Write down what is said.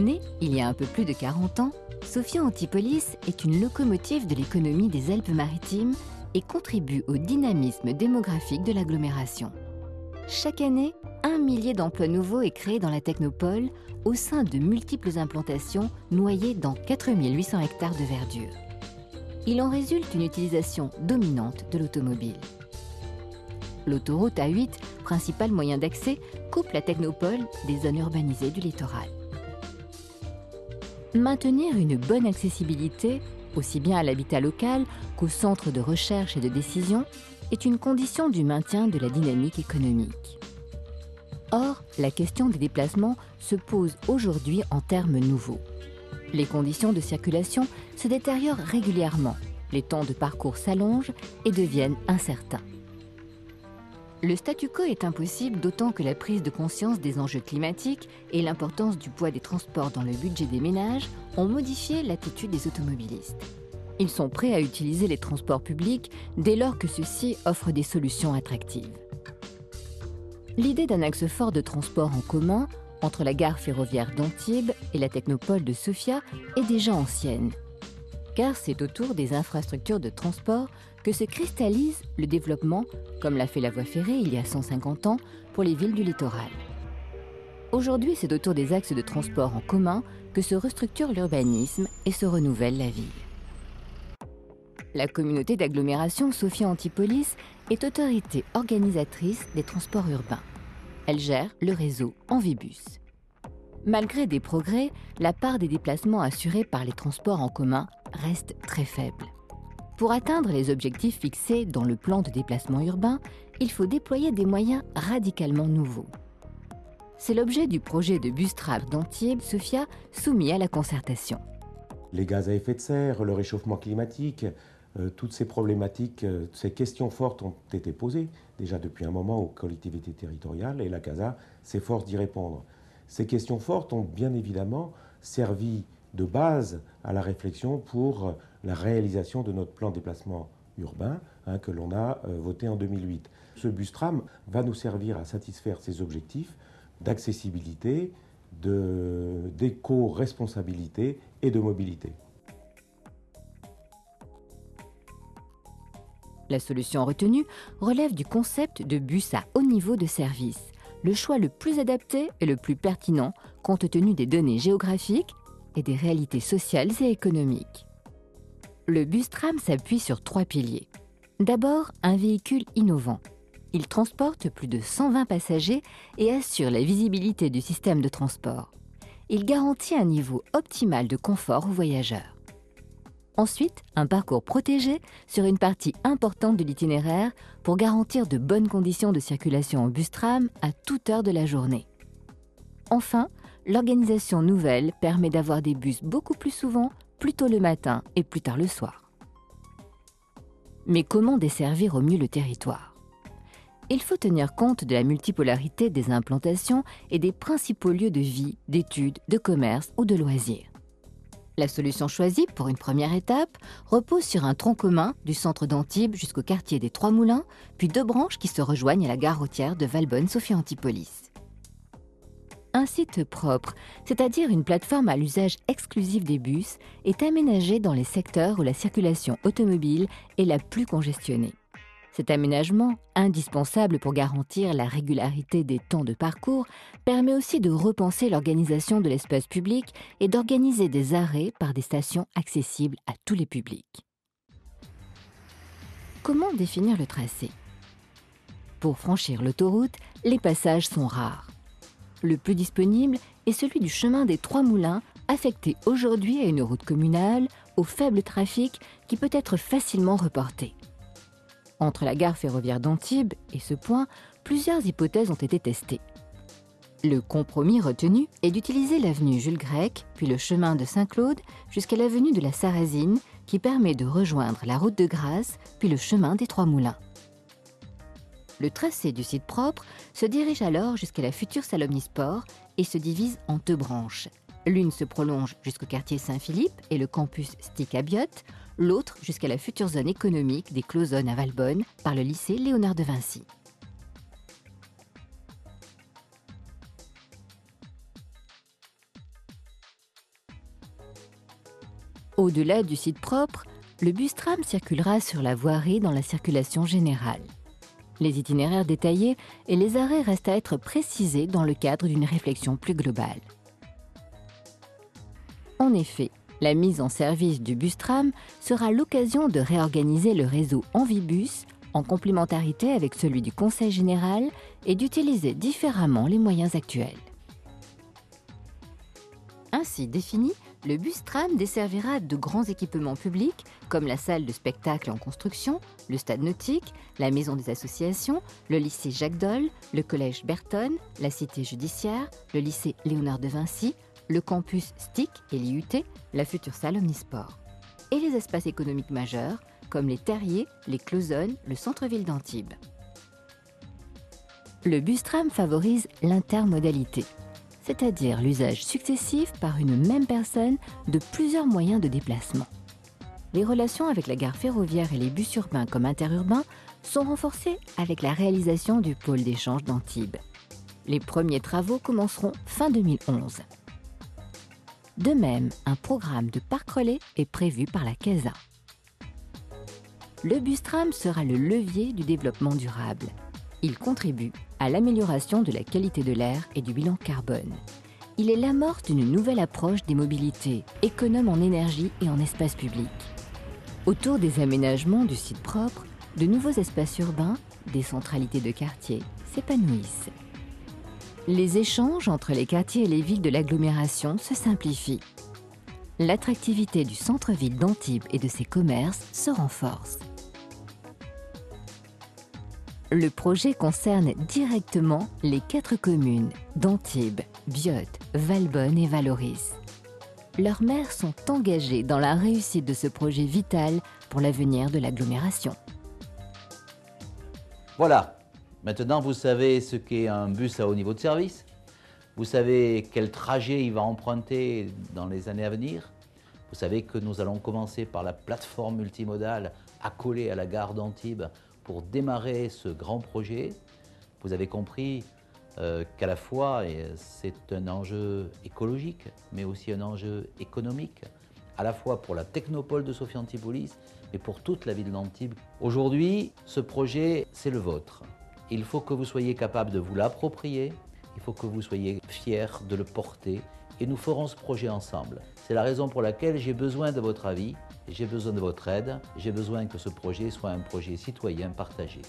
Née il y a un peu plus de 40 ans, Sophia Antipolis est une locomotive de l'économie des Alpes-Maritimes et contribue au dynamisme démographique de l'agglomération. Chaque année, 1 millier d'emplois nouveaux est créé dans la technopole au sein de multiples implantations noyées dans 4800 hectares de verdure. Il en résulte une utilisation dominante de l'automobile. L'autoroute A8, principal moyen d'accès, coupe la technopole des zones urbanisées du littoral. Maintenir une bonne accessibilité, aussi bien à l'habitat local qu'au centre de recherche et de décision, est une condition du maintien de la dynamique économique. Or, la question des déplacements se pose aujourd'hui en termes nouveaux. Les conditions de circulation se détériorent régulièrement, les temps de parcours s'allongent et deviennent incertains. Le statu quo est impossible d'autant que la prise de conscience des enjeux climatiques et l'importance du poids des transports dans le budget des ménages ont modifié l'attitude des automobilistes. Ils sont prêts à utiliser les transports publics dès lors que ceux-ci offrent des solutions attractives. L'idée d'un axe fort de transport en commun entre la gare ferroviaire d'Antibes et la technopole de Sofia est déjà ancienne, car c'est autour des infrastructures de transport que se cristallise le développement, comme l'a fait la voie ferrée il y a 150 ans pour les villes du littoral. Aujourd'hui, c'est autour des axes de transport en commun que se restructure l'urbanisme et se renouvelle la ville. La communauté d'agglomération Sophia Antipolis est autorité organisatrice des transports urbains. Elle gère le réseau Envibus. Malgré des progrès, la part des déplacements assurés par les transports en commun reste très faible. Pour atteindre les objectifs fixés dans le plan de déplacement urbain, il faut déployer des moyens radicalement nouveaux. C'est l'objet du projet de bus-tram d'Antibes, Sofia, soumis à la concertation. Les gaz à effet de serre, le réchauffement climatique, toutes ces problématiques, ces questions fortes ont été posées déjà depuis un moment aux collectivités territoriales et la CASA s'efforce d'y répondre. Ces questions fortes ont bien évidemment servi de base à la réflexion pour la réalisation de notre plan de déplacement urbain que l'on a voté en 2008. Ce bus-tram va nous servir à satisfaire ces objectifs d'accessibilité, d'éco-responsabilité et de mobilité. La solution retenue relève du concept de bus à haut niveau de service, le choix le plus adapté et le plus pertinent compte tenu des données géographiques et des réalités sociales et économiques. Le bus-tram s'appuie sur 3 piliers. D'abord, un véhicule innovant. Il transporte plus de 120 passagers et assure la visibilité du système de transport. Il garantit un niveau optimal de confort aux voyageurs. Ensuite, un parcours protégé sur une partie importante de l'itinéraire pour garantir de bonnes conditions de circulation en bus-tram à toute heure de la journée. Enfin, l'organisation nouvelle permet d'avoir des bus beaucoup plus souvent, plus tôt le matin et plus tard le soir. Mais comment desservir au mieux le territoire ? Il faut tenir compte de la multipolarité des implantations et des principaux lieux de vie, d'études, de commerce ou de loisirs. La solution choisie pour une première étape repose sur un tronc commun du centre d'Antibes jusqu'au quartier des Trois Moulins, puis 2 branches qui se rejoignent à la gare routière de Valbonne-Sophia Antipolis. Un site propre, c'est-à-dire une plateforme à l'usage exclusif des bus, est aménagé dans les secteurs où la circulation automobile est la plus congestionnée. Cet aménagement, indispensable pour garantir la régularité des temps de parcours, permet aussi de repenser l'organisation de l'espace public et d'organiser des arrêts par des stations accessibles à tous les publics. Comment définir le tracé ? Pour franchir l'autoroute, les passages sont rares. Le plus disponible est celui du chemin des Trois Moulins, affecté aujourd'hui à une route communale, au faible trafic qui peut être facilement reporté. Entre la gare ferroviaire d'Antibes et ce point, plusieurs hypothèses ont été testées. Le compromis retenu est d'utiliser l'avenue Jules Grec, puis le chemin de Saint-Claude jusqu'à l'avenue de la Sarrazine, qui permet de rejoindre la route de Grasse, puis le chemin des Trois Moulins. Le tracé du site propre se dirige alors jusqu'à la future salle Omnisport et se divise en 2 branches. L'une se prolonge jusqu'au quartier Saint-Philippe et le campus STIC à Biot, l'autre jusqu'à la future zone économique des Clozones à Valbonne par le lycée Léonard de Vinci. Au-delà du site propre, le bus-tram circulera sur la voirie dans la circulation générale. Les itinéraires détaillés et les arrêts restent à être précisés dans le cadre d'une réflexion plus globale. En effet, la mise en service du bus-tram sera l'occasion de réorganiser le réseau Envibus en complémentarité avec celui du Conseil général et d'utiliser différemment les moyens actuels. Ainsi défini, le bus-tram desservira de grands équipements publics comme la salle de spectacle en construction, le stade nautique, la maison des associations, le lycée Jacques Dole, le collège Berton, la cité judiciaire, le lycée Léonard de Vinci, le campus STIC et l'IUT, la future salle Omnisport, et les espaces économiques majeurs comme les terriers, les cloisonnes, le centre-ville d'Antibes. Le bus-tram favorise l'intermodalité, c'est-à-dire l'usage successif par une même personne de plusieurs moyens de déplacement. Les relations avec la gare ferroviaire et les bus urbains comme interurbains sont renforcées avec la réalisation du pôle d'échange d'Antibes. Les premiers travaux commenceront fin 2011. De même, un programme de parc relais est prévu par la CASA. Le bus-tram sera le levier du développement durable. Il contribue à l'amélioration de la qualité de l'air et du bilan carbone. Il est l'amorce d'une nouvelle approche des mobilités, économe en énergie et en espace public. Autour des aménagements du site propre, de nouveaux espaces urbains, des centralités de quartier s'épanouissent. Les échanges entre les quartiers et les villes de l'agglomération se simplifient. L'attractivité du centre-ville d'Antibes et de ses commerces se renforce. Le projet concerne directement les 4 communes d'Antibes, Biot, Valbonne et Valoris. Leurs maires sont engagés dans la réussite de ce projet vital pour l'avenir de l'agglomération. Voilà, maintenant vous savez ce qu'est un bus à haut niveau de service. Vous savez quel trajet il va emprunter dans les années à venir. Vous savez que nous allons commencer par la plateforme multimodale accolée à la gare d'Antibes pour démarrer ce grand projet. Vous avez compris qu'à la fois c'est un enjeu écologique, mais aussi un enjeu économique, à la fois pour la technopole de Sophia Antipolis, mais pour toute la ville d'Antibes. Aujourd'hui, ce projet, c'est le vôtre. Il faut que vous soyez capable de vous l'approprier, il faut que vous soyez fiers de le porter, et nous ferons ce projet ensemble. C'est la raison pour laquelle j'ai besoin de votre avis, j'ai besoin de votre aide, j'ai besoin que ce projet soit un projet citoyen partagé.